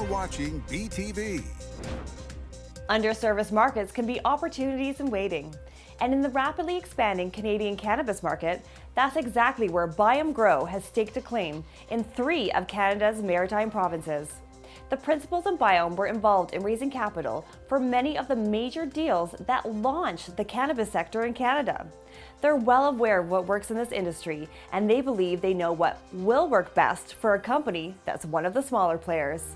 watching BTV. Underserviced markets can be opportunities in waiting. And in the rapidly expanding Canadian cannabis market, that's exactly where Biome Grow has staked a claim in 3 of Canada's Maritime provinces. The principals in Biome were involved in raising capital for many of the major deals that launched the cannabis sector in Canada. They're well aware of what works in this industry, and they believe they know what will work best for a company that's one of the smaller players.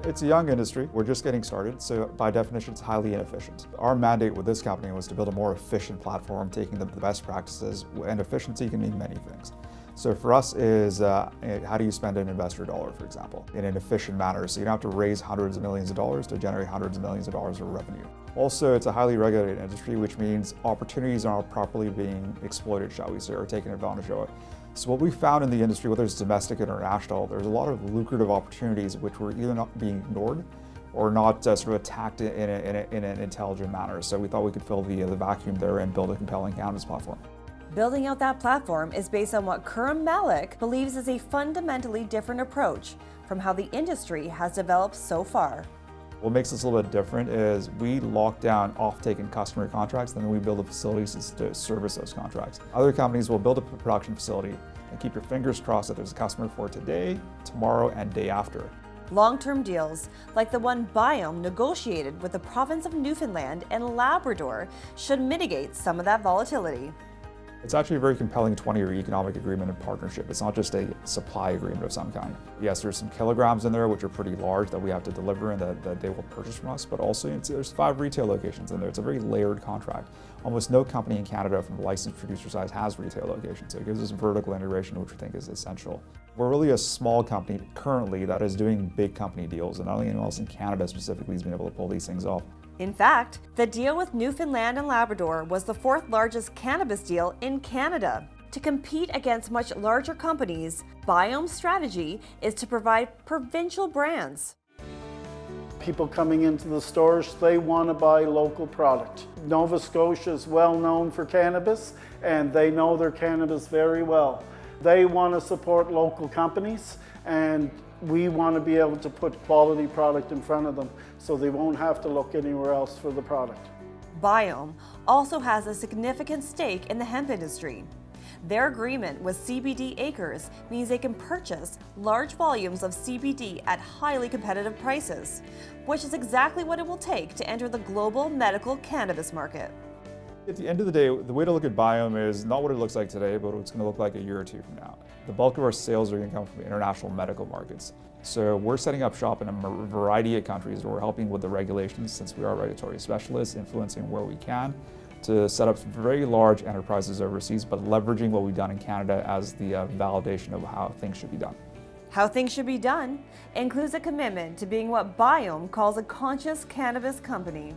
It's a young industry. We're just getting started, so by definition, it's highly inefficient. Our mandate with this company was to build a more efficient platform, taking the best practices, and efficiency can mean many things. So for us is, how do you spend an investor dollar, for example, in an efficient manner, so you don't have to raise hundreds of millions of dollars to generate hundreds of millions of dollars of revenue. Also, it's a highly regulated industry, which means opportunities aren't properly being exploited, shall we say, or taken advantage of. So what we found in the industry, whether it's domestic or international, there's a lot of lucrative opportunities which were either not being ignored or not sort of attacked in an intelligent manner. So we thought we could fill the vacuum there and build a compelling cannabis platform. Building out that platform is based on what Khurram Malik believes is a fundamentally different approach from how the industry has developed so far. What makes us a little bit different is we lock down off-take and customer contracts, and then we build the facilities to service those contracts. Other companies will build a production facility and keep your fingers crossed that there's a customer for today, tomorrow, and day after. Long-term deals, like the one Biome negotiated with the province of Newfoundland and Labrador, should mitigate some of that volatility. It's actually a very compelling 20-year economic agreement and partnership. It's not just a supply agreement of some kind. Yes, there's some kilograms in there which are pretty large that we have to deliver and that they will purchase from us, but also there's 5 retail locations in there. It's a very layered contract. Almost no company in Canada from the licensed producer side has retail locations, so it gives us vertical integration, which we think is essential. We're really a small company currently that is doing big company deals, and not only anyone else in Canada specifically has been able to pull these things off. In fact, the deal with Newfoundland and Labrador was the 4th largest cannabis deal in Canada. To compete against much larger companies, Biome's strategy is to provide provincial brands. People coming into the stores, they want to buy local product. Nova Scotia is well known for cannabis, and they know their cannabis very well. They want to support local companies, and we want to be able to put quality product in front of them so they won't have to look anywhere else for the product. Biome also has a significant stake in the hemp industry. Their agreement with CBD Acres means they can purchase large volumes of CBD at highly competitive prices, which is exactly what it will take to enter the global medical cannabis market. At the end of the day, the way to look at Biome is not what it looks like today, but what it's going to look like a year or 2 from now. The bulk of our sales are going to come from international medical markets. So we're setting up shop in a variety of countries where we're helping with the regulations, since we are regulatory specialists, influencing where we can, to set up very large enterprises overseas, but leveraging what we've done in Canada as the validation of how things should be done. How things should be done includes a commitment to being what Biome calls a conscious cannabis company.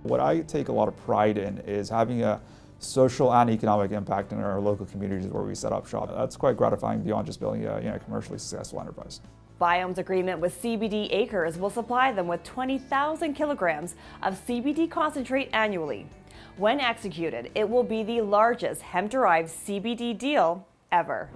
What I take a lot of pride in is having a social and economic impact in our local communities where we set up shop. That's quite gratifying beyond just building a commercially successful enterprise. Biome's agreement with CBD Acres will supply them with 20,000 kilograms of CBD concentrate annually. When executed, it will be the largest hemp-derived CBD deal ever.